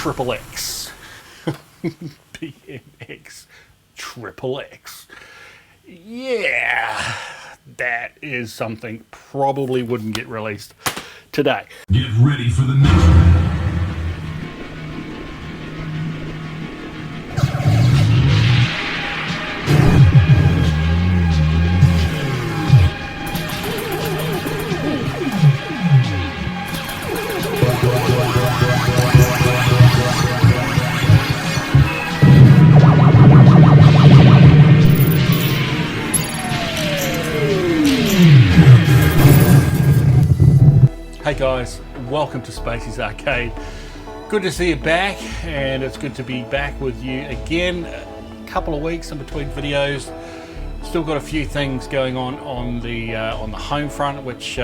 Triple X. BMX Triple X. Yeah, that is something probably wouldn't get released today. Get ready for the next. Hey guys, welcome to Spacies Arcade. Good to see you back, and it's good to be back with you again. A couple of weeks in between videos. Still got a few things going on the home front, which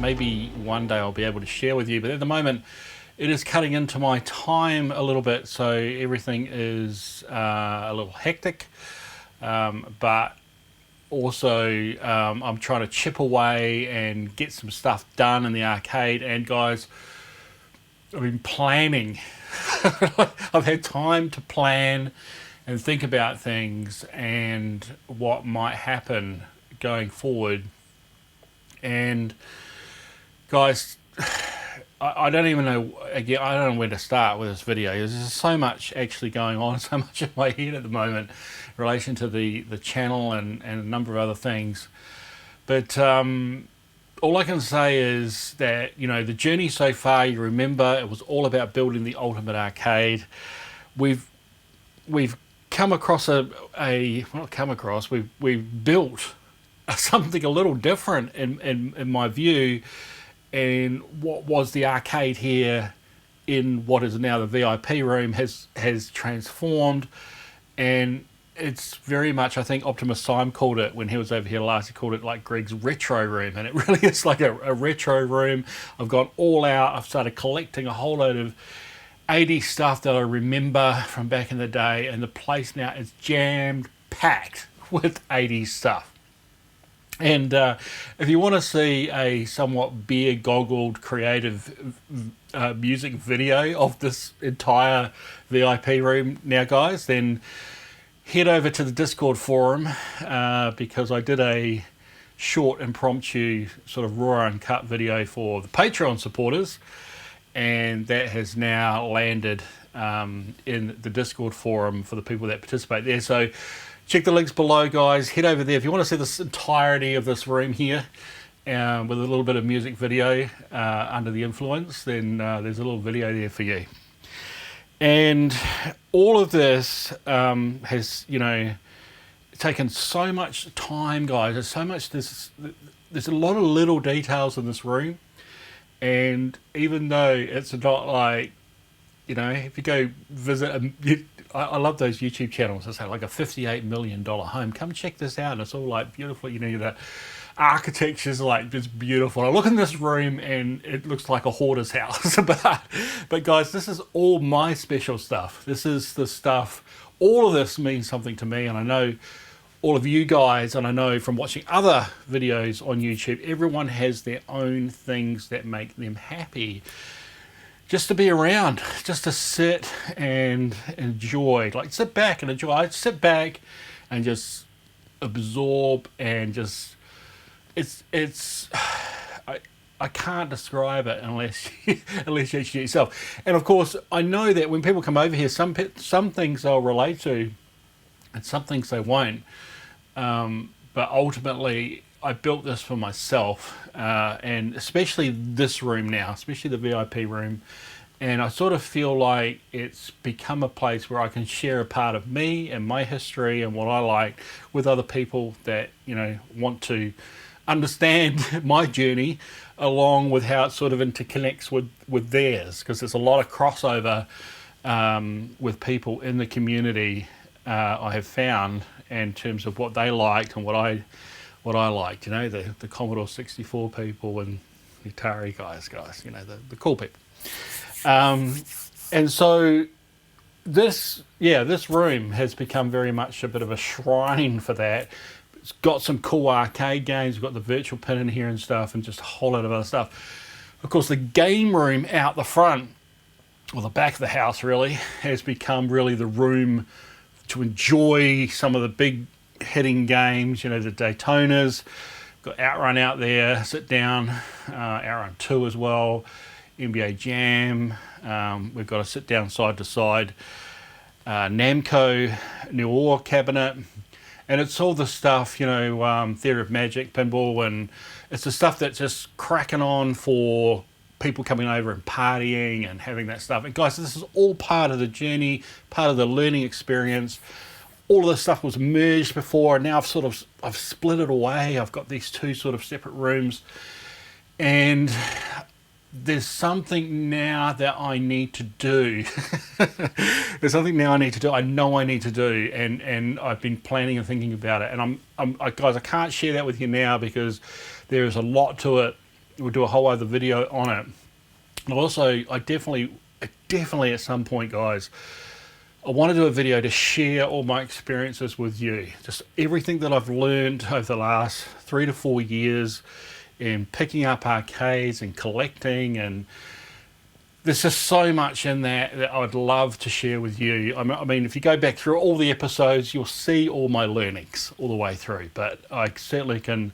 maybe one day I'll be able to share with you. But at the moment, it is cutting into my time a little bit, so everything is a little hectic. But also, I'm trying to chip away and get some stuff done in the arcade. And guys, I've been planning. I've had time to plan and think about things and what might happen going forward. And guys, I don't even know, again, I don't know where to start with this video. There's so much actually going on, so much in my head at the moment in relation to the channel and a number of other things. But all I can say is that, you know, the journey so far, you remember, it was all about building the ultimate arcade. We've come across we've built something a little different in my view. And what was the arcade here in what is now the VIP room has transformed, and it's very much, I think Optimus Prime called it when he was over here last, he called it like Greg's retro room, and it really is like a retro room. I've gone all out. I've started collecting a whole load of 80s stuff that I remember from back in the day, and the place now is jammed packed with 80s stuff. And if you want to see a somewhat beer-goggled creative music video of this entire VIP room now, guys, then head over to the Discord forum, because I did a short impromptu sort of raw uncut video for the Patreon supporters, and that has now landed in the Discord forum for the people that participate there. So check the links below, guys. Head over there if you want to see this entirety of this room here with a little bit of music video under the influence. Then there's a little video there for you. And all of this has, you know, taken so much time, guys. There's so much. There's a lot of little details in this room, and even though it's not like, you know, if you go visit I love those YouTube channels that say like a $58 million home. Come check this out. And it's all like beautiful. You know, the architecture's like just beautiful. I look in this room and it looks like a hoarder's house. but guys, this is all my special stuff. This is the stuff. All of this means something to me, and I know all of you guys, and I know from watching other videos on YouTube, everyone has their own things that make them happy. Just to be around, just to sit and enjoy, like sit back and enjoy. I sit back and just absorb and just, I can't describe it unless you actually yourself. And of course, I know that when people come over here, some things they'll relate to and some things they won't. But ultimately, I built this for myself, and especially this room now, especially the VIP room. And I sort of feel like it's become a place where I can share a part of me and my history and what I like with other people that, you know, want to understand my journey along with how it sort of interconnects with theirs, because there's a lot of crossover with people in the community I have found in terms of what they liked and what I liked, you know, the Commodore 64 people and the Atari guys, you know, the cool people. And so this room has become very much a bit of a shrine for that. It's got some cool arcade games. We've got the virtual pin in here and stuff, and just a whole lot of other stuff. Of course, the game room out the front or the back of the house really, has become really the room to enjoy some of the big hitting games, you know, the Daytonas. Got Outrun out there, sit down, Outrun 2 as well, NBA Jam. We've got a sit down side to side Namco New Orr cabinet. And it's all the stuff, you know, Theory of Magic, pinball, and it's the stuff that's just cracking on for people coming over and partying and having that stuff. And guys, this is all part of the journey, part of the learning experience. All of this stuff was merged before, and now I've split it away. I've got these two sort of separate rooms, and there's something now that I need to do. There's something now I need to do. I know I need to do, and I've been planning and thinking about it. And guys, I can't share that with you now because there is a lot to it. We'll do a whole other video on it. And also, I definitely at some point, guys, I want to do a video to share all my experiences with you. Just everything that I've learned over the last 3 to 4 years in picking up arcades and collecting, and there's just so much in that I'd love to share with you. I mean, if you go back through all the episodes, you'll see all my learnings all the way through, but I certainly can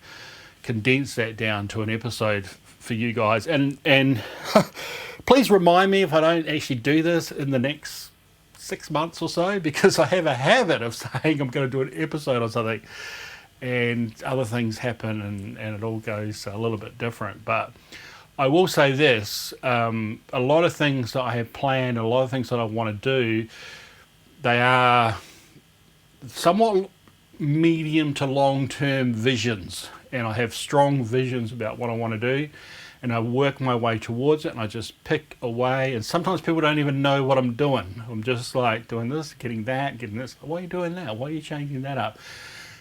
condense that down to an episode for you guys. And please remind me if I don't actually do this in the next 6 months or so, because I have a habit of saying I'm going to do an episode or something, and other things happen and it all goes a little bit different. But I will say this, a lot of things that I have planned, a lot of things that I want to do, they are somewhat medium to long-term visions, and I have strong visions about what I want to do, and I work my way towards it, and I just pick away. And sometimes people don't even know what I'm doing. I'm just like doing this, getting that, getting this. Why are you doing that? Why are you changing that up?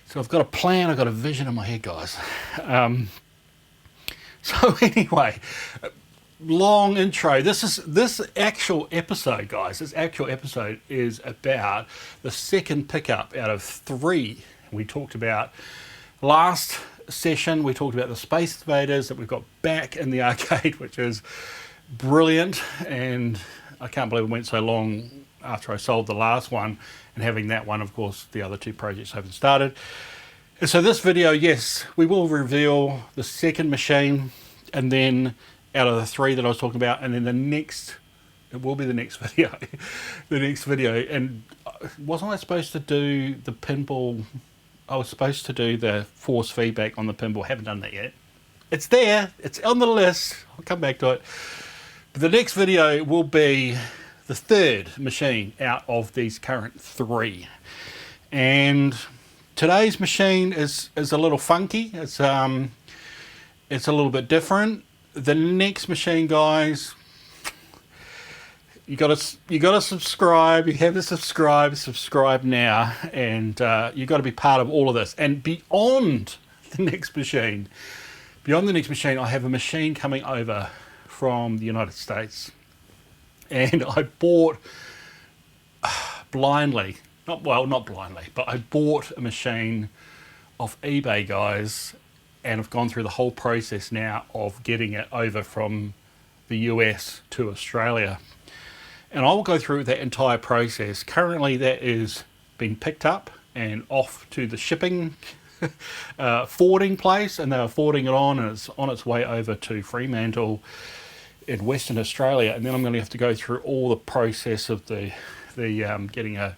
So I've got a plan, I've got a vision in my head, guys. So anyway, long intro. This actual episode, guys, this actual episode is about the second pickup out of 3 we talked about. Last session, we talked about the Space Invaders that we've got back in the arcade, which is brilliant. And I can't believe it went so long after I sold the last one, and having that one, of course, the other 2 projects haven't started. And so this video, yes, we will reveal the second machine, and then out of the 3 that I was talking about, and then it will be the next video. The next video. And wasn't I supposed to do the pinball? I was supposed to do the force feedback on the pinball. Haven't done that yet. It's there. It's on the list. I'll come back to it. But the next video will be the 3rd machine out of these current 3. And today's machine is a little funky. It's a little bit different. The next machine, guys, you gotta subscribe. You have to subscribe now, and you got to be part of all of this. And beyond the next machine, I have a machine coming over from the United States, and I bought blindly. Not blindly, but I bought a machine off eBay, guys, and I've gone through the whole process now of getting it over from the US to Australia. And I'll go through that entire process. Currently, that is being picked up and off to the shipping forwarding place, and they're forwarding it on, and it's on its way over to Fremantle in Western Australia. And then I'm going to have to go through all the process of the getting a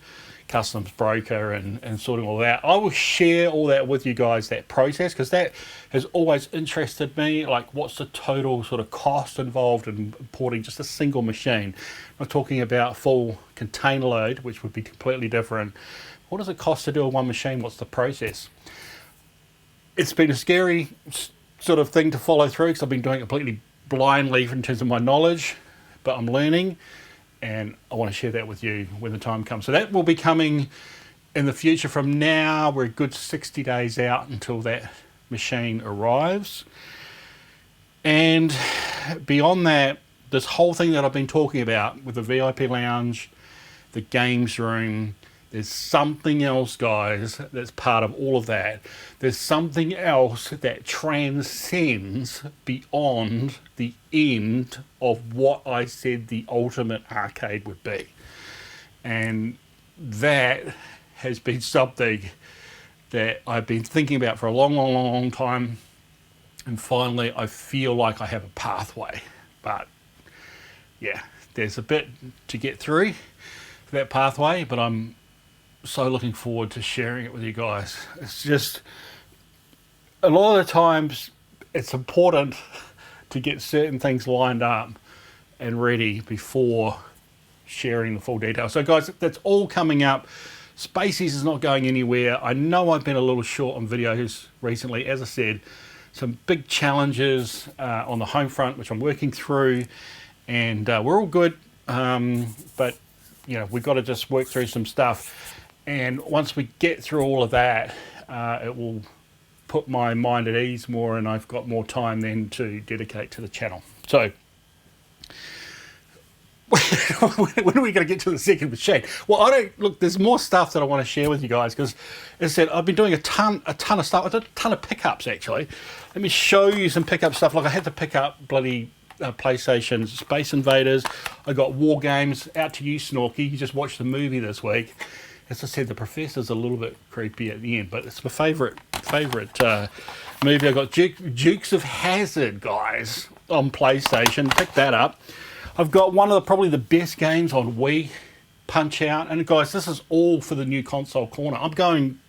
customs broker and sorting all that. I will share all that with you guys, that process, because that has always interested me. Like, what's the total sort of cost involved in importing just a single machine? I'm talking about full container load, which would be completely different. What does it cost to do a one machine? What's the process? It's been a scary sort of thing to follow through, because I've been doing it completely blindly in terms of my knowledge, but I'm learning, and I want to share that with you when the time comes. So that will be coming in the future. From now, we're a good 60 days out until that machine arrives. And beyond that, this whole thing that I've been talking about with the VIP lounge, the games room, There's something else, guys, that's part of all of that. There's something else that transcends beyond the end of what I said the ultimate arcade would be. And that has been something that I've been thinking about for a long time. And finally, I feel like I have a pathway. But yeah, there's a bit to get through for that pathway, but I'm so looking forward to sharing it with you guys. It's just, a lot of the times it's important to get certain things lined up and ready before sharing the full details. So guys, that's all coming up. Spacies is not going anywhere. I know I've been a little short on videos recently. As I said, some big challenges on the home front, which I'm working through, and we're all good, but you know, we've got to just work through some stuff. And once we get through all of that, it will put my mind at ease more, and I've got more time then to dedicate to the channel. So, when are we going to get to the second machine? Well, look, there's more stuff that I want to share with you guys, because as I said, I've been doing a ton of stuff. I did a ton of pickups, actually. Let me show you some pickup stuff. Like, I had to pick up bloody PlayStation Space Invaders. I got War Games. Out to you, Snorky. You just watched the movie this week. As I said, the professor's a little bit creepy at the end, but it's my favourite movie. I got Dukes of Hazzard, guys, on PlayStation. Pick that up. I've got one of probably the best games on Wii, Punch Out. And guys, this is all for the new console corner. I'm going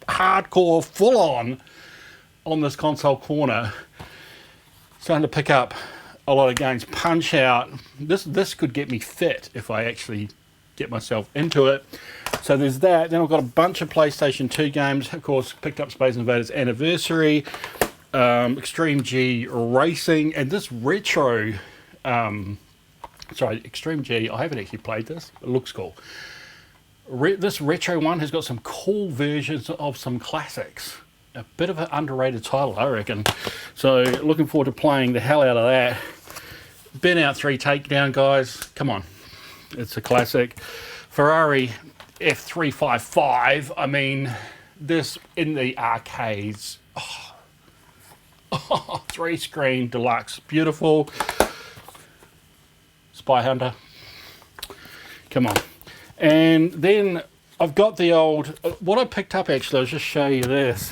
hardcore, full on this console corner. Starting to pick up a lot of games. Punch Out. This could get me fit if I actually get myself into it. So there's that. Then I've got a bunch of PlayStation 2 games. Of course, picked up Space Invaders Anniversary, Extreme G Racing, and this retro... Extreme G, I haven't actually played this. It looks cool. This retro one has got some cool versions of some classics. A bit of an underrated title, I reckon. So, looking forward to playing the hell out of that. Burnout 3 Takedown, guys. Come on. It's a classic. Ferrari F355. I mean, this in the arcades. Oh, 3-screen deluxe. Beautiful. Spy Hunter. Come on. And then I've got the old... What I picked up, actually, I'll just show you this.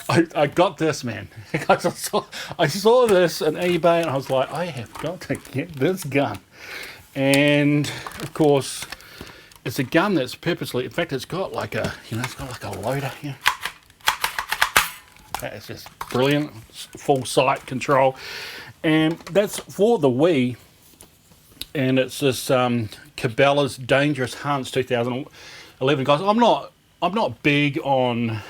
I got this, man. I saw this on eBay, and I was like, I have got to get this gun. And, of course, it's a gun that's purposely... In fact, it's got like a... it's got like a loader here. That is just brilliant. Full sight control. And that's for the Wii, and it's this Cabela's Dangerous Hunts 2011, guys. I'm not big on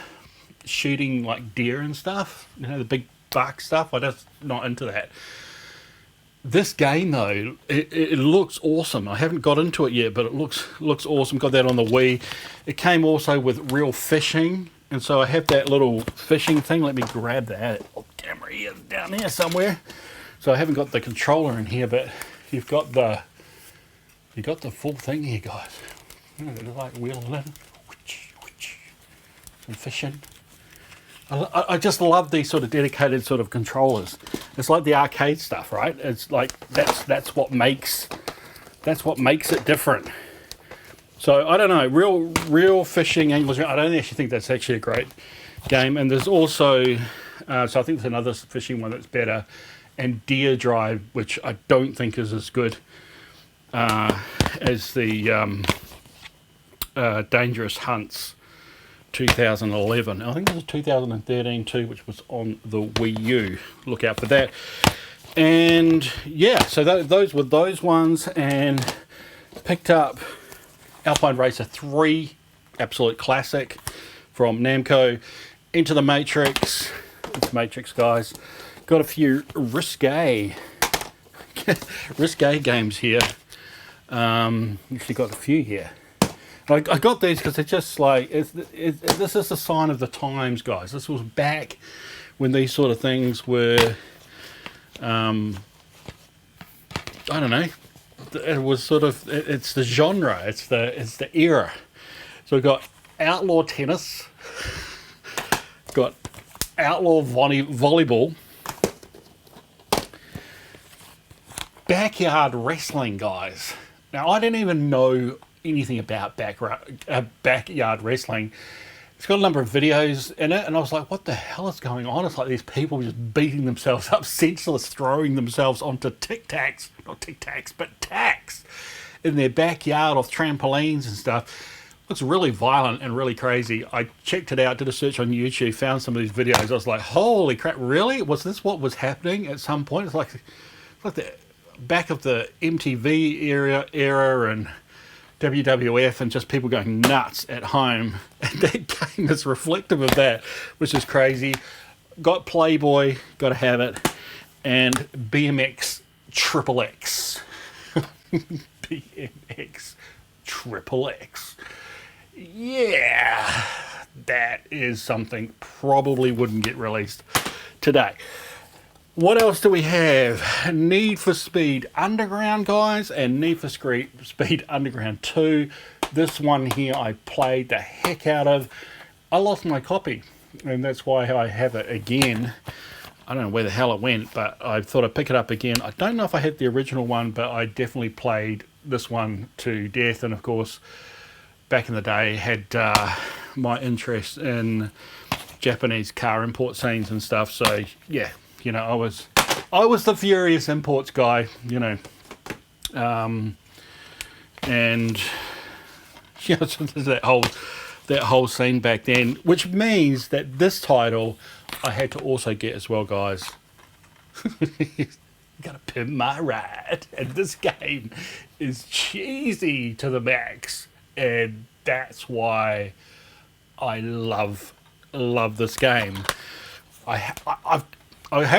shooting like deer and stuff, the big buck stuff. I'm just not into that. This game though, it looks awesome. I haven't got into it yet, but it looks awesome. Got that on the Wii. It came also with real fishing, and so I have that little fishing thing. Let me grab that. Oh, camera is down there somewhere. So I haven't got the controller in here, but you've got the full thing here, guys. Like wheeling in, some fishing. I just love these sort of dedicated sort of controllers. It's like the arcade stuff, right? It's like that's what makes it different. So I don't know, real fishing English. I don't actually think that's actually a great game. And there's also so I think there's another fishing one that's better. And Deer Drive, which I don't think is as good as the Dangerous Hunts 2011. I think there's a 2013 too, which was on the Wii U. Look out for that. And yeah, so those were those ones, and picked up Alpine Racer 3, absolute classic from Namco. Into the Matrix. It's Matrix, guys. Got a few risque games here. Actually got a few here. I got these because they're just like, this is a sign of the times, guys. This was back when these sort of things were, I don't know, it was sort of, it's the genre, it's the era. So we've got outlaw tennis, got outlaw volleyball, backyard wrestling, guys. Now, I didn't even know anything about backyard wrestling. It's got a number of videos in it, and I was like, what the hell is going on? It's like these people just beating themselves up, senseless, throwing themselves onto tic-tacs, not tic-tacs, but tacks in their backyard off trampolines and stuff. Looks really violent and really crazy. I checked it out, did a search on YouTube, found some of these videos. I was like, holy crap, really? Was this what was happening at some point? It's like the back of the MTV era and WWF, and just people going nuts at home. And that game is reflective of that, which is crazy. Got Playboy, got to have it, and BMX Triple X. BMX Triple X. Yeah, that is something probably wouldn't get released today. What else do we have? Need for Speed Underground, guys, and Need for Speed Underground 2. This one here I played the heck out of. I lost my copy, and that's why I have it again. I don't know where the hell it went, but I thought I'd pick it up again. I don't know if I had the original one, but I definitely played this one to death, and of course, back in the day, had my interest in Japanese car import scenes and stuff, so yeah. You know, I was the furious imports guy, you know, and you know, so there's that whole scene back then, which means that this title I had to also get as well, guys. Gotta pimp my ride, and this game is cheesy to the max, and that's why I love this game.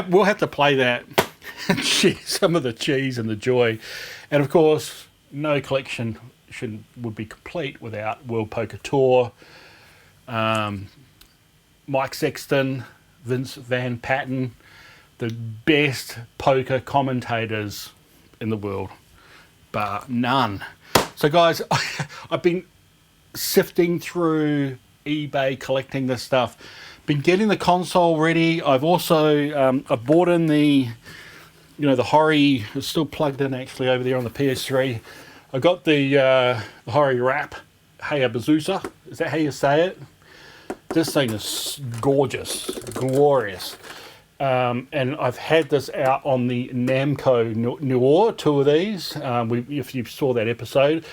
We'll have to play that and share some of the cheese and the joy. And of course, no collection would be complete without World Poker Tour, Mike Sexton, Vince Van Patten, the best poker commentators in the world, bar none. So guys, I've been sifting through eBay collecting this stuff. Been getting the console ready. I've also I bought in the Hori. It's still plugged in actually over there on the PS3. I got the Hori wrap. Hayabusa. Is that how you say it? This thing is gorgeous, glorious. And I've had this out on the Namco Noir, 2 of these. If you saw that episode,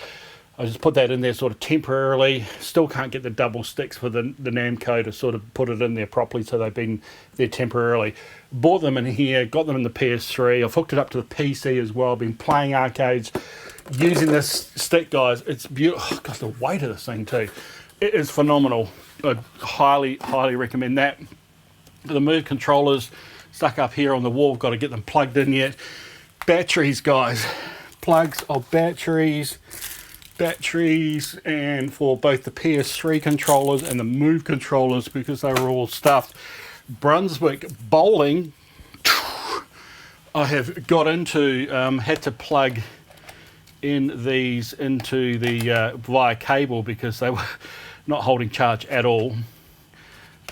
I just put that in there sort of temporarily. Still can't get the double sticks for the Namco to sort of put it in there properly, so they've been there temporarily. Bought them in here, got them in the PS3. I've hooked it up to the PC as well. Been playing arcades using this stick, guys. It's beautiful. Oh, God, the weight of this thing too. It is phenomenal. I highly recommend that. The Move controllers stuck up here on the wall. Got to get them plugged in yet. Batteries, guys. Plugs of batteries, and for both the PS3 controllers and the Move controllers, because they were all stuffed. Brunswick bowling, I have got into, had to plug in these into the via cable because they were not holding charge at all.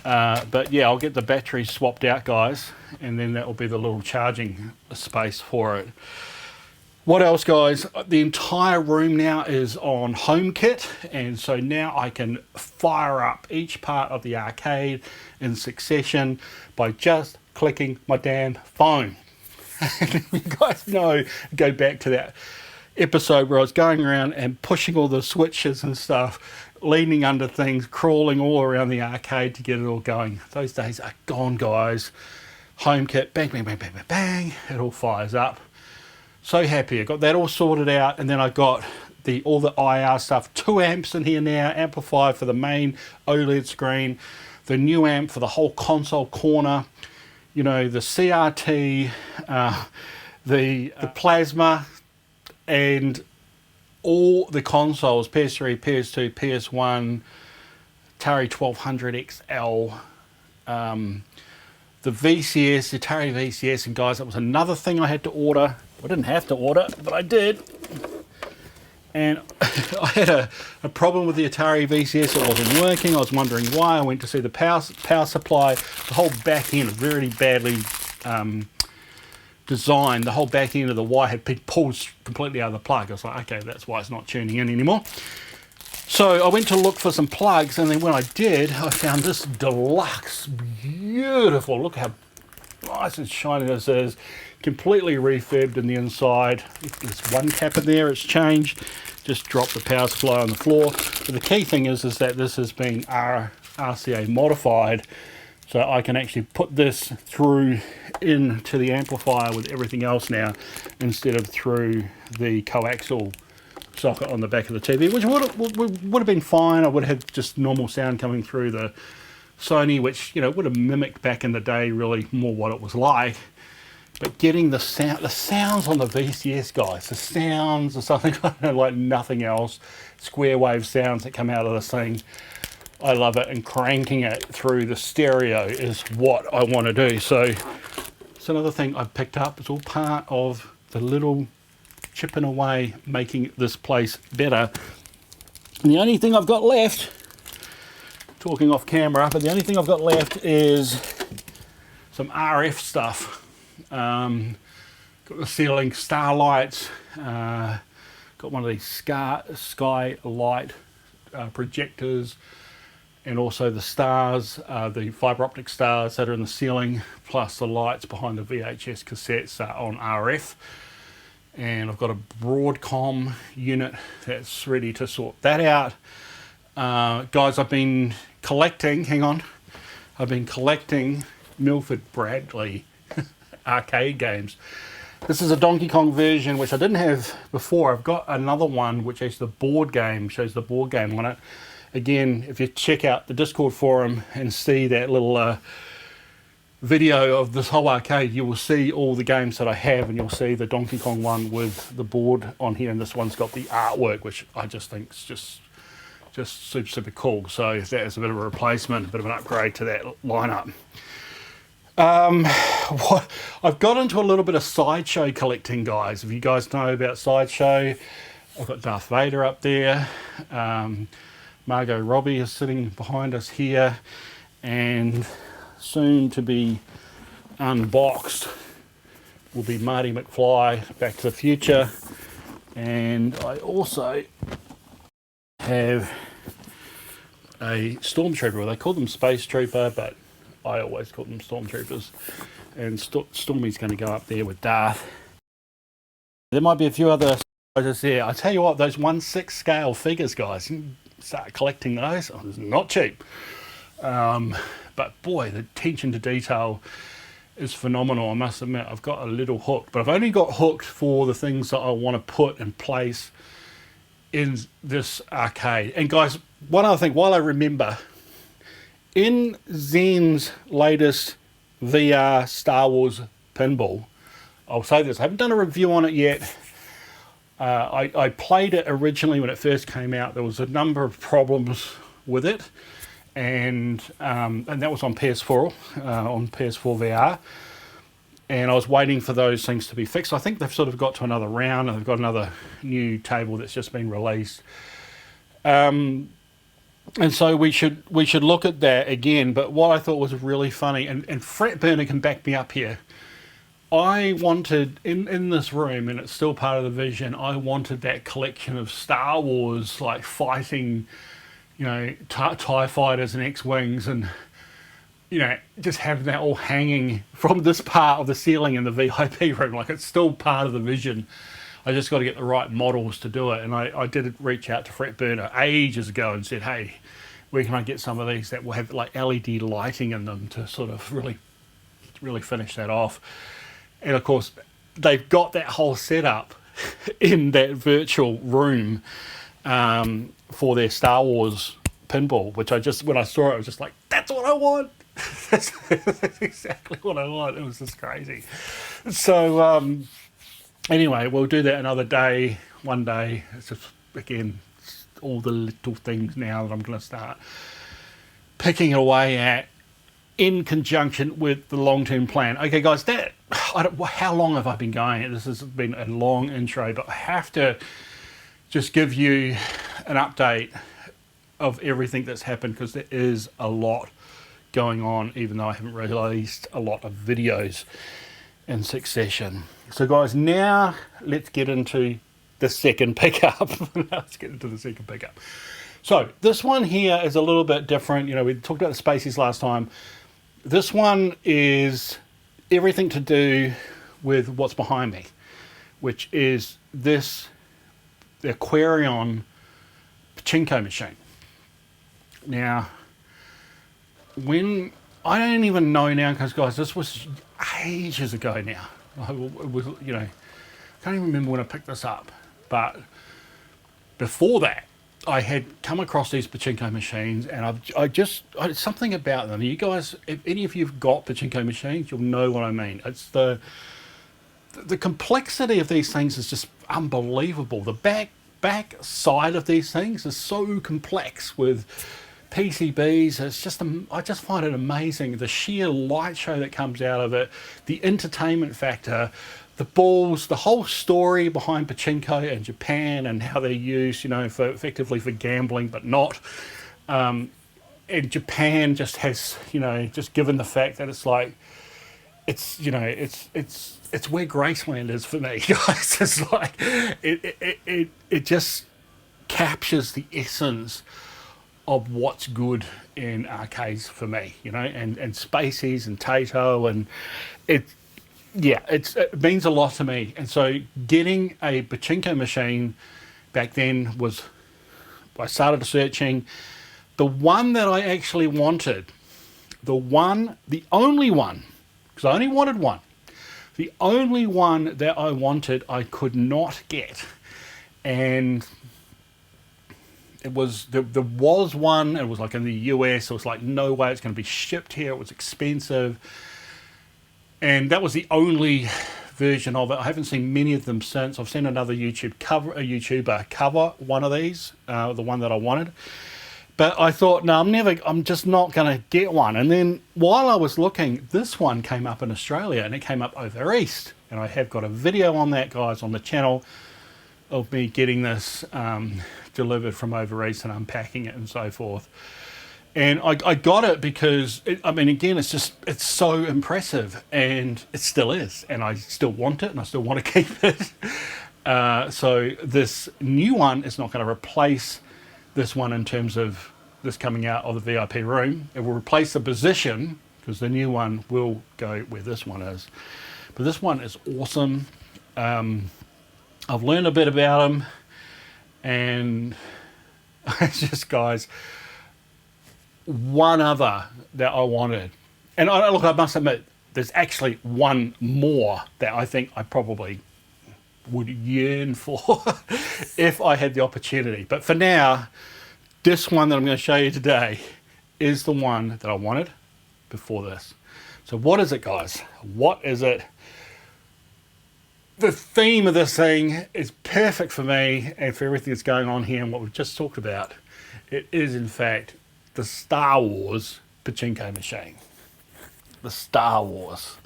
But yeah, I'll get the batteries swapped out, guys, and then that will be the little charging space for it. What else, guys? The entire room now is on HomeKit, and so now I can fire up each part of the arcade in succession by just clicking my damn phone. You guys know, go back to that episode where I was going around and pushing all the switches and stuff, leaning under things, crawling all around the arcade to get it all going. Those days are gone, guys. HomeKit, bang, bang, bang, bang, bang, bang, it all fires up. So happy. I got that all sorted out, and then I got all the IR stuff. 2 amps in here now, amplifier for the main OLED screen, the new amp for the whole console corner, you know, the CRT, the plasma, and all the consoles, PS3, PS2, PS1, Atari 1200 XL, the VCS, the Atari VCS, and guys, that was another thing I had to order. I didn't have to order, but I did. And I had a problem with the Atari VCS. It wasn't working. I was wondering why. I went to see the power supply. The whole back end was very badly designed. The whole back end of the wire had been pulled completely out of the plug. I was like, okay, that's why it's not tuning in anymore. So I went to look for some plugs, and then when I did, I found this deluxe, beautiful, look how nice and shiny this is, completely refurbed in the inside. There's one cap in there, it's changed, just dropped the power supply on the floor. But the key thing is that this has been RCA modified, so I can actually put this through into the amplifier with everything else now, instead of through the coaxial socket on the back of the TV, which would have been fine. I would have had just normal sound coming through the Sony, which, you know, would have mimicked back in the day really more what it was like. But getting the sounds on the VCS, guys, the sounds are something like nothing else. Square wave sounds that come out of this thing, I love it. And cranking it through the stereo is what I want to do. So it's another thing I picked up. It's all part of the little chipping away, making this place better. And the only thing I've got left, talking off camera, but the only thing I've got left is some RF stuff. Got the ceiling starlights, got one of these skylight projectors, and also the stars, the fibre optic stars that are in the ceiling, plus the lights behind the VHS cassettes are on RF. And I've got a Broadcom unit that's ready to sort that out. Guys, I've been collecting, I've been collecting Milford Bradley arcade games. This is a Donkey Kong version, which I didn't have before. I've got another one, which is the board game, shows the board game on it. Again, if you check out the Discord forum and see that little video of this whole arcade, you will see all the games that I have, and you'll see the Donkey Kong one with the board on here, and this one's got the artwork, which I just think is just super cool. So that is a bit of a replacement, a bit of an upgrade to that lineup. I've got into a little bit of Sideshow collecting, guys. If you guys know about Sideshow, I've got Darth Vader up there. Margot Robbie is sitting behind us here, and soon to be unboxed will be Marty McFly, Back to the Future. And I also have a Stormtrooper. Well, they call them Space Trooper, but I always call them Stormtroopers. And Stormy's going to go up there with Darth. There might be a few other sizes there. I tell you what, those 1/6 scale figures, guys, you start collecting those. Oh, it's not cheap. But boy, the attention to detail is phenomenal. I must admit, I've got a little hooked, but I've only got hooked for the things that I want to put in place in this arcade. And guys, one other thing, while I remember, in Zen's latest VR Star Wars pinball, I'll say this, I haven't done a review on it yet. I played it originally when it first came out. There was a number of problems with it, and that was on PS4, on PS4 VR. And I was waiting for those things to be fixed. I think they've sort of got to another round, and they've got another new table that's just been released. And so we should look at that again. But what I thought was really funny, and Fret Burner can back me up here, I wanted, in this room, and it's still part of the vision, I wanted that collection of Star Wars, like fighting, you know, TIE fighters and X-Wings, and, you know, just having that all hanging from this part of the ceiling in the VIP room. Like, it's still part of the vision. I just got to get the right models to do it. And I did reach out to Fret Burner ages ago and said, hey, where can I get some of these that will have like LED lighting in them to sort of really finish that off. And of course, they've got that whole setup in that virtual room for their Star Wars pinball, which when I saw it, I was just like, that's what I want. That's exactly what I want. It was just crazy. So anyway, we'll do that another day, one day. It's just, again, all the little things now that I'm going to start picking away at in conjunction with the long-term plan. Okay, guys, how long have I been going? This has been a long intro, but I have to just give you an update of everything that's happened, because there is a lot going on, even though I haven't released a lot of videos in succession. So guys, now let's get into the second pickup. So this one here is a little bit different. You know, we talked about the Spacies last time. This one is everything to do with what's behind me, which is the Aquarion Pachinko Machine. Now, when I don't even know now, because guys, this was ages ago now. It was, you know, I can't even remember when I picked this up. But before that, I had come across these pachinko machines, and something about them. You guys, if any of you've got pachinko machines, you'll know what I mean. It's the complexity of these things is just unbelievable. The back side of these things is so complex with PCBs. It's just, I just find it amazing. The sheer light show that comes out of it, the entertainment factor, the balls, the whole story behind pachinko in Japan and how they're used, you know, effectively for gambling, but not. And Japan just has, you know, just given the fact that it's like, it's, you know, it's where Graceland is for me, guys. It's like, it just captures the essence of what's good in arcades for me, you know, and Spacies and Taito, and it means a lot to me. And so getting a pachinko machine back then was, I started searching. The one that I actually wanted, the only one, because I only wanted one, the only one that I wanted, I could not get. And there was one, it was like in the US, it was like, no way it's going to be shipped here, it was expensive. And that was the only version of it. I haven't seen many of them since. I've seen another YouTuber cover one of these, the one that I wanted. But I thought, no, I'm just not going to get one. And then while I was looking, this one came up in Australia, and it came up over east. And I have got a video on that, guys, on the channel of me getting this delivered from over east and unpacking it and so forth. And I got it because, again, it's so impressive, and it still is. And I still want it, and I still want to keep it. So this new one is not going to replace this one in terms of this coming out of the VIP room. It will replace the position, because the new one will go where this one is. But this one is awesome. I've learned a bit about them, and it's just, guys, one other that I wanted. And I must admit, there's actually one more that I think I probably would yearn for if I had the opportunity. But for now, this one that I'm going to show you today is the one that I wanted before this. So what is it, guys? What is it? The theme of this thing is perfect for me and for everything that's going on here and what we've just talked about. It is, in fact, the Star Wars Pachinko Machine. The Star Wars.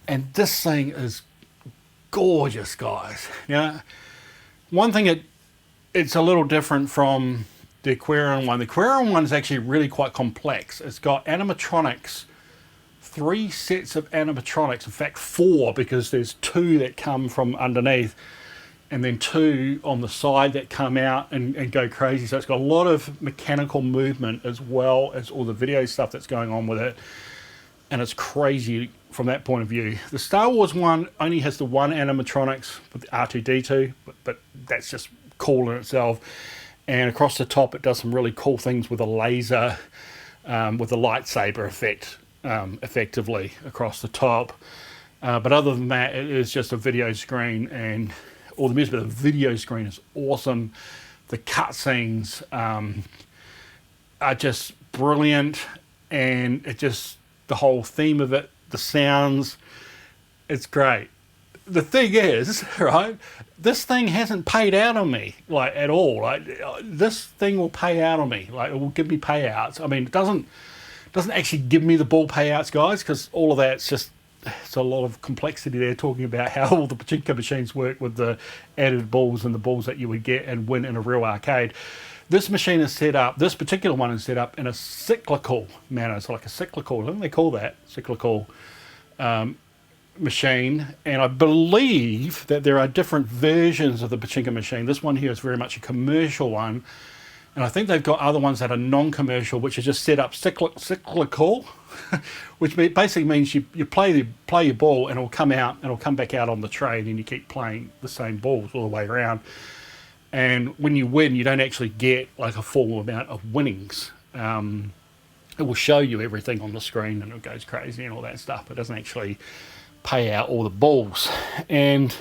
And this thing is gorgeous, guys. Now, one thing, it's a little different from the Aquarion one. The Aquarion one is actually really quite complex. It's got animatronics, 3 sets of animatronics, in fact 4, because there's 2 that come from underneath, and then 2 on the side that come out and go crazy. So it's got a lot of mechanical movement, as well as all the video stuff that's going on with it. And it's crazy from that point of view. The Star Wars one only has the 1 animatronics with R2-D2, but that's just cool in itself. And across the top, it does some really cool things with a laser, with a lightsaber effect, effectively across the top. But other than that, it is just a video screen, and all the music, but the video screen is awesome. The cutscenes are just brilliant, and the whole theme of it, the sounds, it's great. The thing is, right, this thing hasn't paid out on me, like, at all. Like, this thing will pay out on me. Like, it will give me payouts. I mean, it doesn't actually give me the ball payouts, guys, because all of that's just it's a lot of complexity there, talking about how all the pachinko machines work with the added balls and the balls that you would get and win in a real arcade. This machine is set up, this particular one is set up in a cyclical manner. So like a cyclical, I think they call that cyclical machine. And I believe that there are different versions of the pachinko machine. This one here is very much a commercial one. And I think they've got other ones that are non-commercial, which are just set up cyclical, which basically means you play your ball and it'll come out and it'll come back out on the tray, and then you keep playing the same balls all the way around. And when you win, you don't actually get like a full amount of winnings. It will show you everything on the screen and it goes crazy and all that stuff. It doesn't actually pay out all the balls. And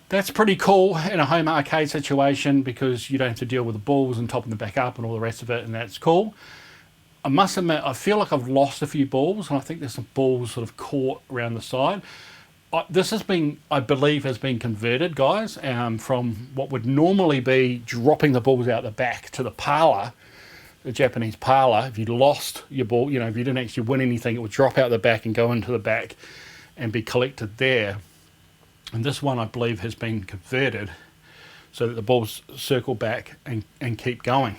that's pretty cool in a home arcade situation, because you don't have to deal with the balls and topping them back up and all the rest of it, and that's cool. I must admit, I feel like I've lost a few balls, and I think there's some balls sort of caught around the side. This has been, I believe, has been converted, guys, from what would normally be dropping the balls out the back to the parlour, the Japanese parlour. If you'd lost your ball, if you didn't actually win anything, it would drop out the back and go into the back and be collected there. And this one, I believe, has been converted so that the balls circle back and keep going.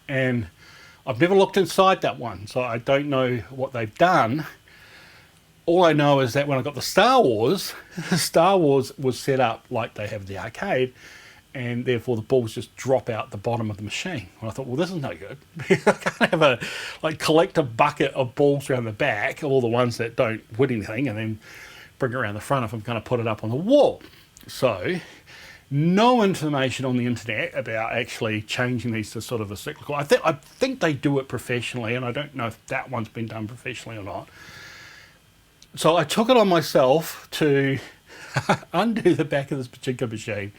And I've never looked inside that one, so I don't know what they've done. All I know is that when I got the Star Wars was set up like they have the arcade, and therefore the balls just drop out the bottom of the machine. And I thought, well, this is no good. I can't have a collect a bucket of balls around the back, all the ones that don't win anything, and then bring it around the front if I'm going to put it up on the wall. So, no information on the internet about actually changing these to sort of a cyclical. I think they do it professionally, and I don't know if that one's been done professionally or not. So I took it on myself to undo the back of this pachinko machine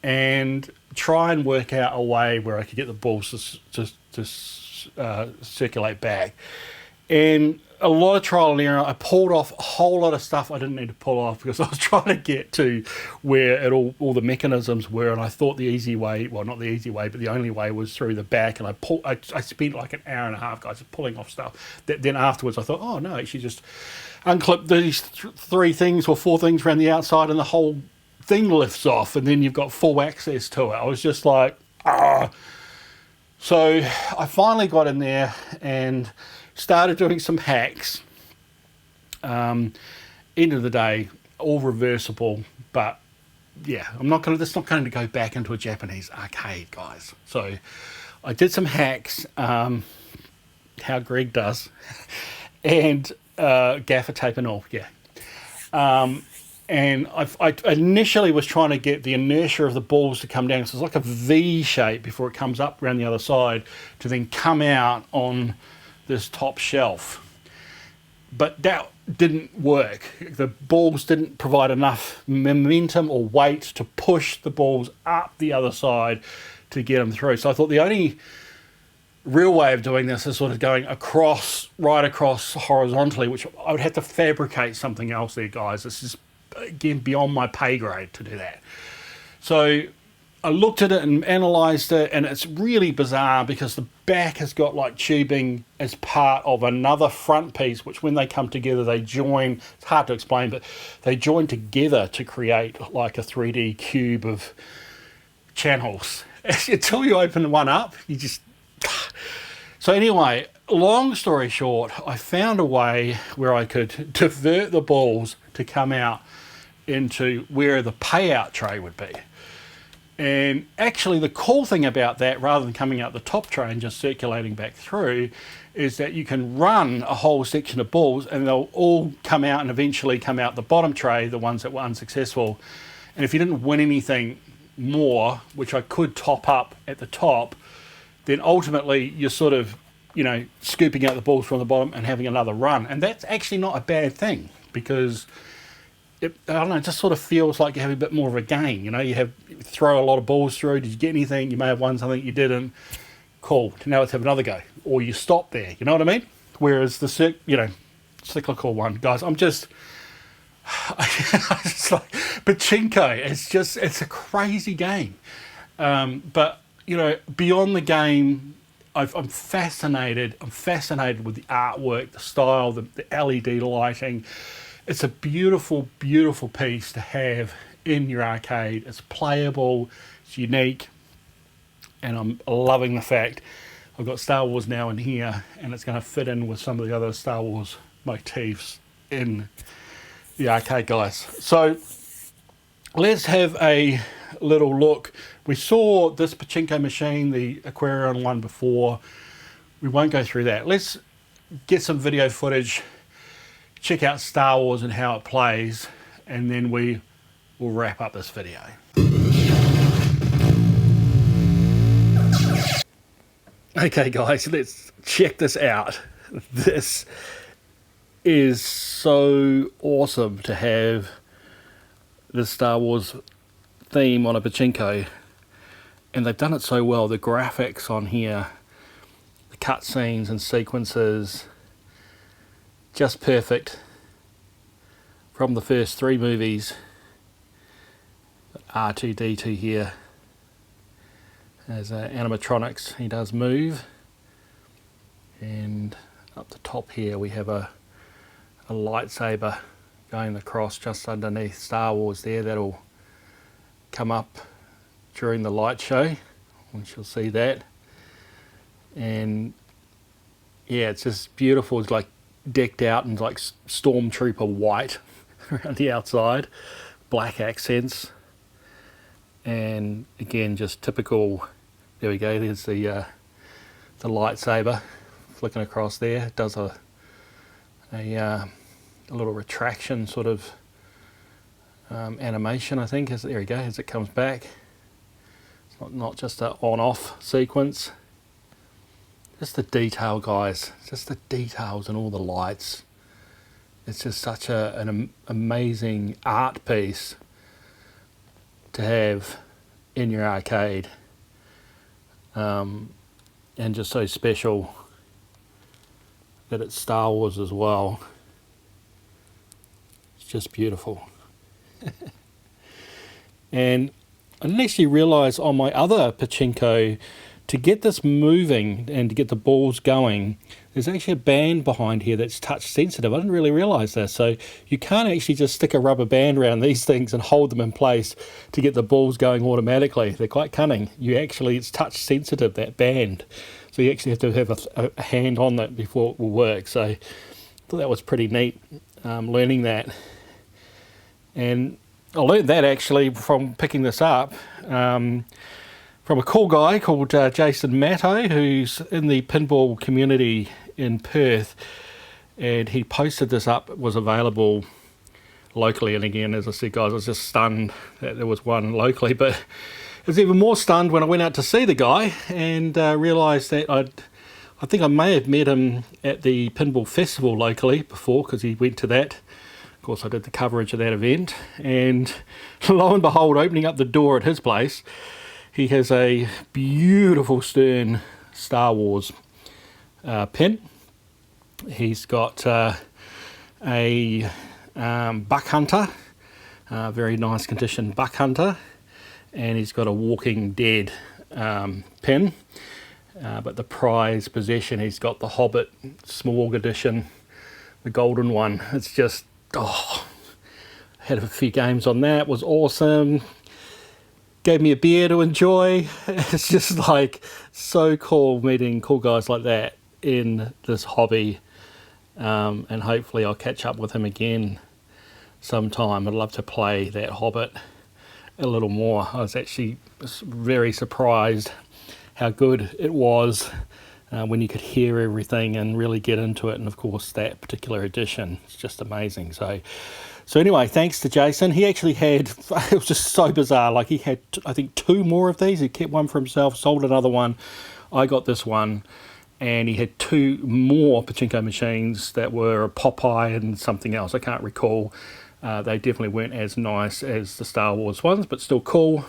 and try and work out a way where I could get the balls to circulate back. And a lot of trial and error. I pulled off a whole lot of stuff I didn't need to pull off, because I was trying to get to where all the mechanisms were, and I thought the easy way, well, not the easy way, but the only way was through the back. And I spent like an hour and a half, guys, pulling off stuff. Then afterwards I thought, oh no, actually just unclip these three things or four things around the outside and the whole thing lifts off, and then you've got full access to it. I was just like, ah. So I finally got in there and started doing some hacks. End of the day, all reversible, but yeah, that's not going to go back into a Japanese arcade, guys. So I did some hacks, how Greg does, and gaffer tape and all, yeah. And I initially was trying to get the inertia of the balls to come down. So it's like a V shape before it comes up around the other side to then come out on this top shelf. But that didn't work. The balls didn't provide enough momentum or weight to push the balls up the other side to get them through. So I thought the only real way of doing this is sort of going right across horizontally, which I would have to fabricate something else there, guys. This is, again, beyond my pay grade to do that. So I looked at it and analysed it, and it's really bizarre because the back has got like tubing as part of another front piece, which when they come together, they join. It's hard to explain, but they join together to create like a 3D cube of channels. Until you open one up, you just... So anyway, long story short, I found a way where I could divert the balls to come out into where the payout tray would be. And actually the cool thing about that, rather than coming out the top tray and just circulating back through, is that you can run a whole section of balls and they'll all come out and eventually come out the bottom tray, the ones that were unsuccessful. And if you didn't win anything more, which I could top up at the top, then ultimately you're sort of, scooping out the balls from the bottom and having another run. And that's actually not a bad thing, because I don't know, it just sort of feels like you have a bit more of a game. You throw a lot of balls through. Did you get anything? You may have won something you didn't. Cool. Now let's have another go. Or you stop there. You know what I mean? Whereas the cyclical one, guys, I'm just like pachinko. It's a crazy game. But beyond the game, I'm fascinated. I'm fascinated with the artwork, the style, the LED lighting. It's a beautiful, beautiful piece to have in your arcade. It's playable, it's unique, and I'm loving the fact I've got Star Wars now in here, and it's going to fit in with some of the other Star Wars motifs in the arcade, guys. So let's have a little look. We saw this Pachinko machine, the Aquarion one, before. We won't go through that. Let's get some video footage, check out Star Wars and how it plays, and then we will wrap up this video. Okay guys, let's check this out. This is so awesome to have the Star Wars theme on a Pachinko, and they've done it so well. The graphics on here, the cutscenes and sequences, just perfect from the first 3 movies. R2-D2 here as animatronics. He does move, and up the top here we have a lightsaber going across just underneath Star Wars there. That'll come up during the light show, we shall see that. And yeah, it's just beautiful. It's like decked out in like stormtrooper white around the outside, black accents, and again just typical. There we go, there's the lightsaber flicking across there. It does a little retraction sort of animation, I think. There we go, as it comes back. It's not just an on-off sequence. Just the detail, guys. Just the details and all the lights. It's just such an amazing art piece to have in your arcade, and just so special that it's Star Wars as well. It's just beautiful. And I didn't actually realise on my other Pachinko, to get this moving and to get the balls going, there's actually a band behind here that's touch sensitive. I didn't really realise that. So you can't actually just stick a rubber band around these things and hold them in place to get the balls going automatically. They're quite cunning. It's touch sensitive, that band. So you actually have to have a hand on that before it will work. So I thought that was pretty neat, learning that. And I learned that actually from picking this up from a cool guy called Jason Matto, who's in the pinball community in Perth, and he posted this up. It was available locally, and again, as I said, guys, I was just stunned that there was one locally, but I was even more stunned when I went out to see the guy and realised that I think I may have met him at the pinball festival locally before, because he went to that. Of course, I did the coverage of that event, and lo and behold, opening up the door at his place, he has a beautiful Stern Star Wars pin. He's got a Buck Hunter, very nice condition Buck Hunter, and he's got a Walking Dead pin. But the prize possession, he's got the Hobbit small edition, the golden one. It's just, had a few games on that, was awesome. Gave me a beer to enjoy. It's just like so cool meeting cool guys like that in this hobby, and hopefully I'll catch up with him again sometime. I'd love to play that Hobbit a little more. I was actually very surprised how good it was when you could hear everything and really get into it, and of course that particular edition, it's just amazing. So anyway, thanks to Jason. He actually had, it was just so bizarre, like he had, I think, 2 more of these. He kept one for himself, sold another one. I got this one, and he had 2 more Pachinko machines that were a Popeye and something else. I can't recall. They definitely weren't as nice as the Star Wars ones, but still cool.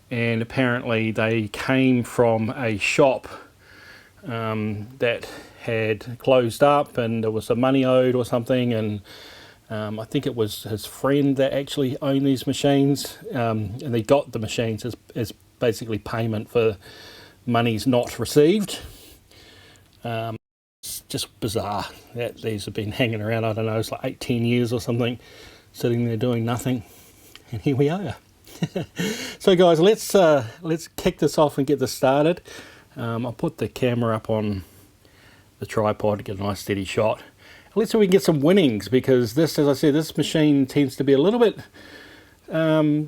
And apparently they came from a shop that had closed up, and there was some money owed or something, and I think it was his friend that actually owned these machines, and they got the machines as basically payment for money's not received. It's just bizarre that these have been hanging around, I don't know, it's like 18 years or something, sitting there doing nothing, and here we are. So guys, let's kick this off and get this started. I'll put the camera up on the tripod to get a nice steady shot. Let's see if we can get some winnings, because this, as I said, this machine tends to be a little bit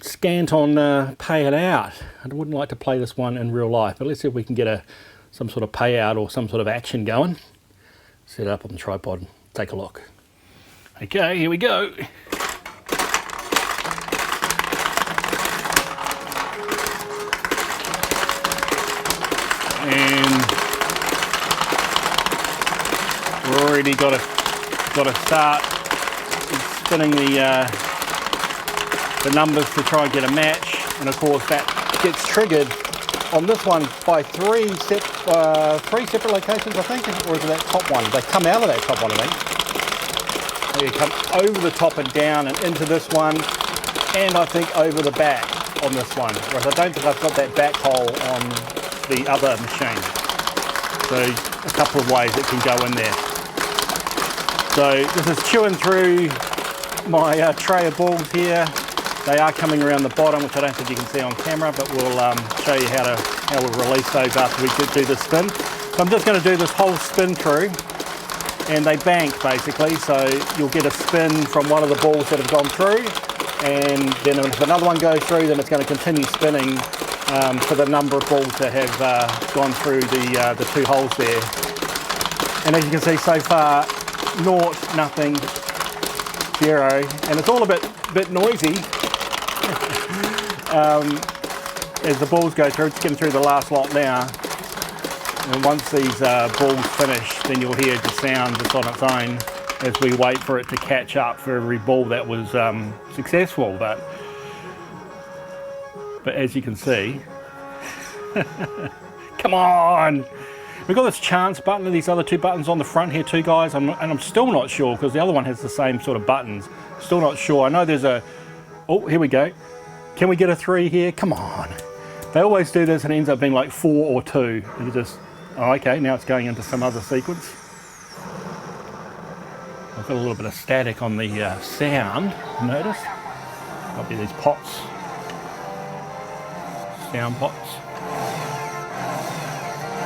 scant on paying out. I wouldn't like to play this one in real life, but let's see if we can get some sort of payout or some sort of action going. Set it up on the tripod, take a look. Okay, here we go. And we've already got to start spinning the numbers to try and get a match, and of course that gets triggered on this one by three separate locations, I think, or is it that top one? They come out of that top one, I think. They come over the top and down and into this one, and I think over the back on this one, whereas I don't think I've got that back hole on the other machine. So a couple of ways it can go in there. So this is chewing through my tray of balls here. They are coming around the bottom, which I don't think you can see on camera, but we'll show you how we'll release those after we do the spin. So I'm just going to do this whole spin through, and they bank basically, so you'll get a spin from one of the balls that have gone through, and then if another one goes through, then it's going to continue spinning for the number of balls that have gone through the two holes there. And as you can see so far, naught, nothing, zero, and it's all a bit noisy. As the balls go through, it's getting through the last lot now, and once these balls finish, then you'll hear the sound just on its own as we wait for it to catch up for every ball that was successful. But as you can see, come on, we've got this chance button and these other two buttons on the front here too, guys, and I'm still not sure, because the other one has the same sort of buttons. Still not sure. I know there's oh, here we go. Can we get a 3 here? Come on. They always do this and it ends up being like 4 or 2. And you just, oh, okay, now it's going into some other sequence. I've got a little bit of static on the sound, notice. Might be these pots. Sound pots.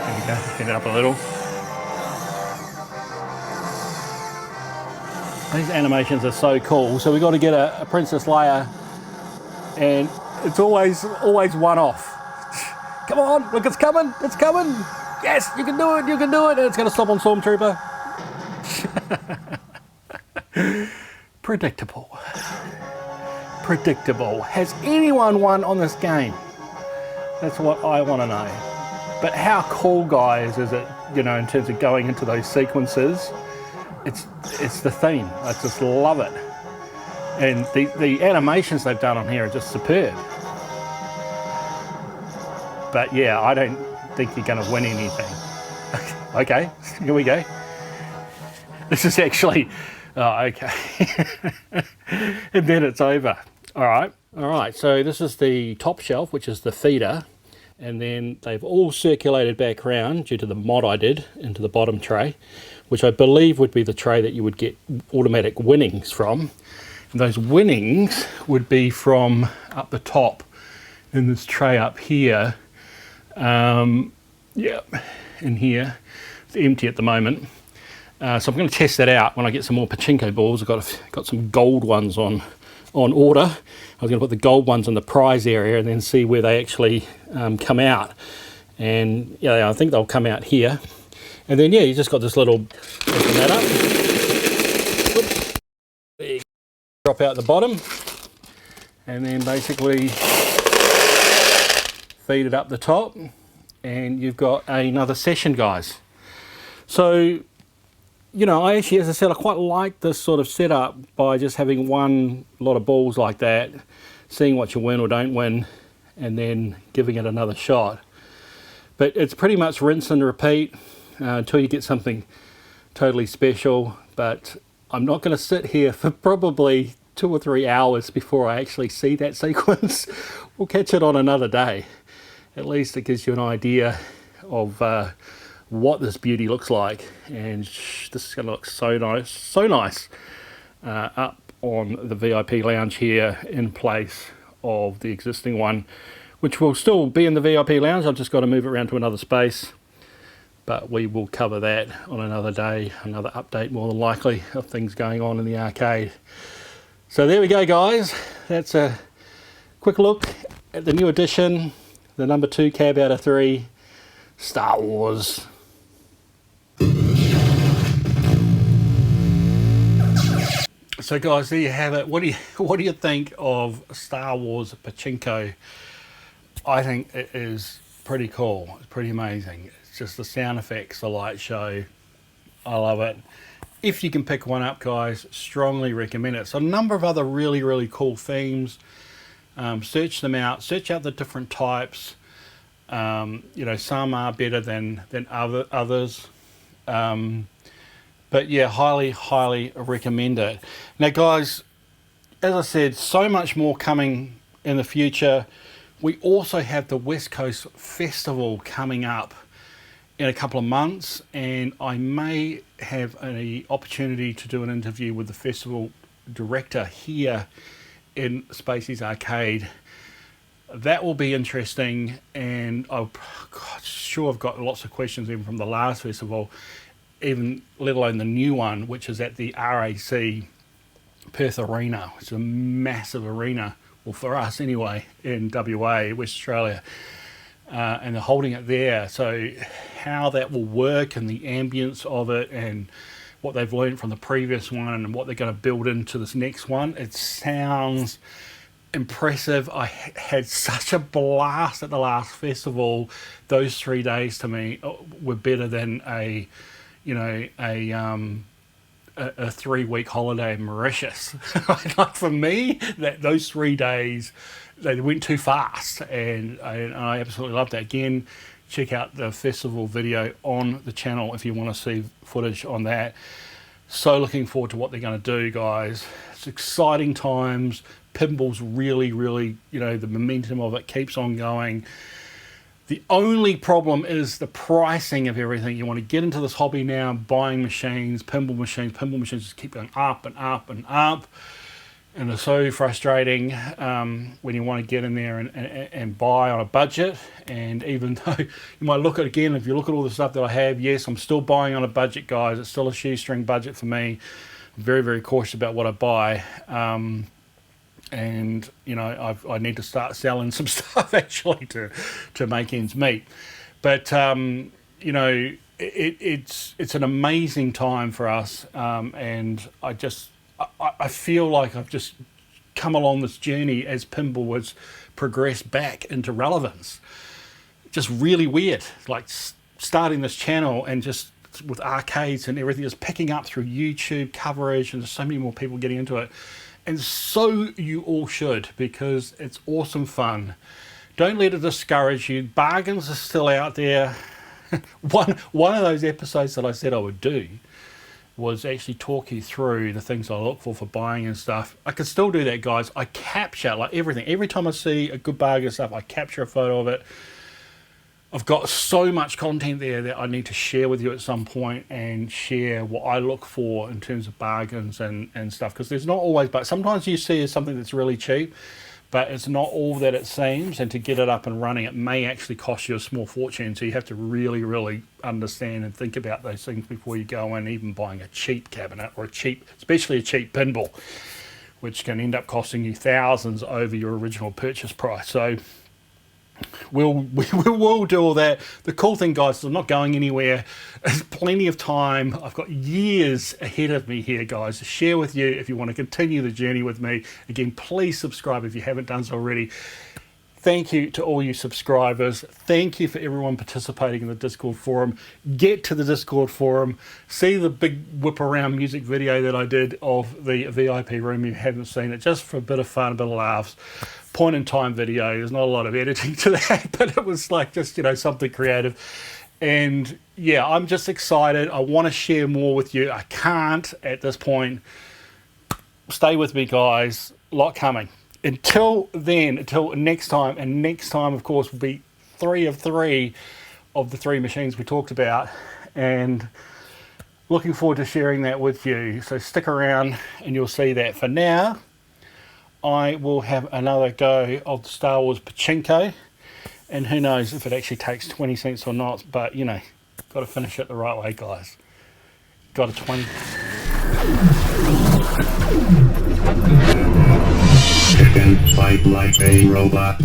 There we go, set it up a little. These animations are so cool. So we've got to get a Princess Leia, and it's always one off. Come on, look, it's coming, it's coming. Yes, you can do it, you can do it. And it's going to stop on Stormtrooper. Predictable. Predictable. Has anyone won on this game? That's what I want to know. But how cool, guys, is it, you know, in terms of going into those sequences? It's the theme. I just love it. And the animations they've done on here are just superb. But yeah, I don't think you're going to win anything. Okay, here we go. This is actually, oh, okay. And then it's over. All right, so this is the top shelf, which is the feeder. And then they've all circulated back around due to the mod I did into the bottom tray, which I believe would be the tray that you would get automatic winnings from. And those winnings would be from up the top in this tray up here. Yeah, in here. It's empty at the moment. So I'm going to test that out when I get some more pachinko balls. I've got some gold ones on order. I was going to put the gold ones in the prize area and then see where they actually come out. And yeah, I think they'll come out here. And then yeah, you just got this little, open that up. Oops. There you go. Drop out the bottom. And then basically feed it up the top. And you've got another session, guys. So, you know, I actually, as I said, I quite like this sort of setup by just having one lot of balls like that, seeing what you win or don't win, and then giving it another shot. But it's pretty much rinse and repeat until you get something totally special. But I'm not going to sit here for probably 2 or 3 hours before I actually see that sequence. We'll catch it on another day. At least it gives you an idea of what this beauty looks like. And this is going to look so nice up on the VIP lounge here in place of the existing one, which will still be in the VIP lounge. I've just got to move it around to another space, but we will cover that on another day, another update more than likely of things going on in the arcade. So there we go, guys. That's a quick look at the new edition, the number 2 cab out of 3, Star Wars. So guys, there you have it. What do you think of Star Wars Pachinko? I think it is pretty cool. It's pretty amazing. It's just the sound effects, the light show. I love it. If you can pick one up, guys, strongly recommend it. So a number of other really cool themes. Search them out. Search out the different types. You know, some are better than others. But yeah, highly recommend it. Now, guys, as I said, so much more coming in the future. We also have the West Coast Festival coming up in a couple of months, and I may have an opportunity to do an interview with the festival director here in Spacies Arcade. That will be interesting, and I've got lots of questions even from the last festival, even let alone the new one, which is at the RAC Perth Arena, which is a massive arena, well, for us anyway, in WA, West Australia, and they're holding it there. So how that will work and the ambience of it and what they've learned from the previous one and what they're going to build into this next one, it sounds impressive. I had such a blast at the last festival. Those 3 days to me were better than a 3-week holiday in Mauritius. Like, for me, those 3 days, they went too fast, and I absolutely loved that. Again, check out the festival video on the channel if you want to see footage on that. So looking forward to what they're going to do, guys. It's exciting times. Pinball's really, the momentum of it keeps on going. The only problem is the pricing of everything. You want to get into this hobby now, buying machines, pinball machines just keep going up and up and up. And it's so frustrating when you want to get in there and buy on a budget. And even though you might look at, again, if you look at all the stuff that I have, yes, I'm still buying on a budget, guys. It's still a shoestring budget for me. I'm very cautious about what I buy. And you know, I need to start selling some stuff actually to make ends meet. But you know, it's an amazing time for us, and I feel like I've just come along this journey as pinball has progressed back into relevance. Just really weird, like starting this channel and just with arcades and everything, just picking up through YouTube coverage, and there's so many more people getting into it. And so you all should, because it's awesome fun. Don't let it discourage you. Bargains are still out there. One of those episodes that I said I would do was actually talk you through the things I look for buying and stuff. I can still do that, guys. I capture like everything. Every time I see a good bargain and stuff, I capture a photo of it. I've got so much content there that I need to share with you at some point, and share what I look for in terms of bargains and stuff, because there's not always, but sometimes you see something that's really cheap, but it's not all that it seems, and to get it up and running, it may actually cost you a small fortune. So you have to really understand and think about those things before you go in, even buying a cheap cabinet or especially a cheap pinball, which can end up costing you thousands over your original purchase price. So we'll do all that. The cool thing, guys, is I'm not going anywhere. There's plenty of time. I've got years ahead of me here, guys, to share with you if you want to continue the journey with me. Again, please subscribe if you haven't done so already. Thank you to all you subscribers. Thank you for everyone participating in the Discord forum. Get to the Discord forum. See the big whip around music video that I did of the VIP room if you haven't seen it, just for a bit of fun, a bit of laughs. Point in time video. There's not a lot of editing to that, but it was like just, something creative. And yeah, I'm just excited. I want to share more with you. I can't at this point. Stay with me, guys. A lot coming. Until then, until next time, and next time, of course, will be 3 of 3 of the 3 machines we talked about, and looking forward to sharing that with you. So stick around and you'll see that. For now, I will have another go of the Star Wars Pachinko, and who knows if it actually takes 20 cents or not, but you know, got to finish it the right way, guys. Got a 20. Fight like a robot.